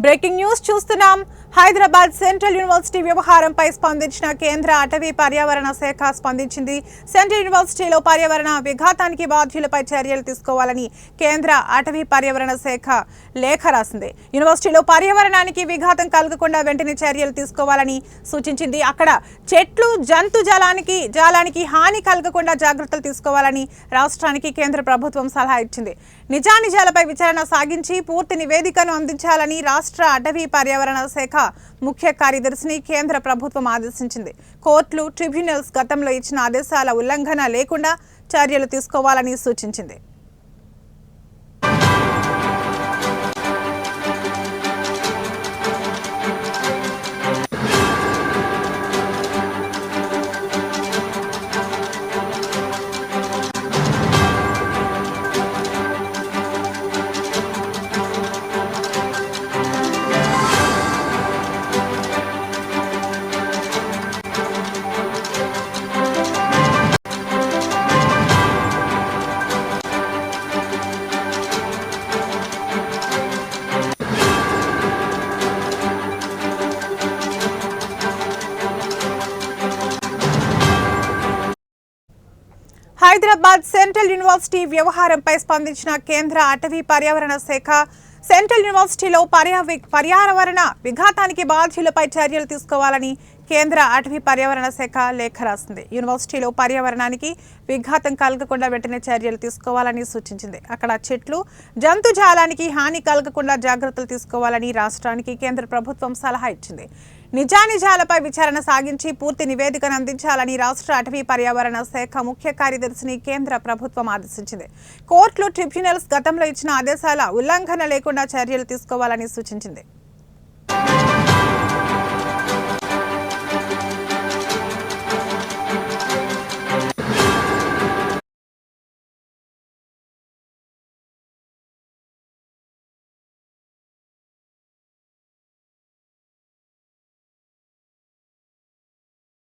Breaking news చూస్తున్నాం. Hyderabad central university వ్యవహారంపై స్పందించిన కేంద్ర అటవీ పర్యావరణ శాఖ స్పందించింది. సెంట్రల్ యూనివర్సిటీలో పర్యావరణ విఘాతానికి బాధ్యులపై చర్యలు తీసుకోవాలని కేంద్ర అటవీ పర్యావరణ శాఖ లేఖ రాసింది. యూనివర్సిటీలో పర్యావరణానికి విఘాతం కలగకుండా వెంటనే చర్యలు తీసుకోవాలని సూచించింది. అక్కడ చెట్లు జంతు జాలానికి హాని కలగకుండా జాగ్రత్తలు తీసుకోవాలని రాష్ట్రానికి కేంద్ర ప్రభుత్వం సలహా ఇచ్చింది. నిజానిజాలపై విచారణ సాగించి పూర్తి నివేదికను అందించాలని రాష్ట్ర అటవీ పర్యావరణ శాఖ ముఖ్య కార్యదర్శిని కేంద్ర ప్రభుత్వం ఆదేశించింది. కోర్టులు, ట్రిబ్యునల్స్ గతంలో ఇచ్చిన ఆదేశాల ఉల్లంఘన లేకుండా చర్యలు తీసుకోవాలని సూచించింది. హైదరాబాద్ సెంట్రల్ యూనివర్సిటీ వ్యవహారంపై స్పందించిన కేంద్ర అటవీ పర్యావరణ శాఖ సెంట్రల్ యూనివర్సిటీలో పర్యావరణ విఘాతానికి బాధ్యులపై చర్యలు తీసుకోవాలని కేంద్ర అటవీ పర్యావరణ శాఖ లేఖ రాసింది. యూనివర్సిటీలో పర్యావరణానికి విఘాతం కలగకుండా వెంటనే చర్యలు తీసుకోవాలని సూచించింది. అక్కడ చెట్లు జంతుజాలానికి హాని కలగకుండా జాగ్రత్తలు తీసుకోవాలని రాష్ట్రానికి కేంద్ర ప్రభుత్వం సలహా ఇచ్చింది. నిజానిజాలపై విచారణ సాగించి పూర్తి నివేదికను అందించాలని రాష్ట్ర అటవీ పర్యావరణ శాఖ ముఖ్య కార్యదర్శిని కేంద్ర ప్రభుత్వం ఆదేశించింది. కోర్టులు, ట్రిబ్యునల్స్ గతంలో ఇచ్చిన ఆదేశాల ఉల్లంఘన లేకుండా చర్యలు తీసుకోవాలని సూచించింది.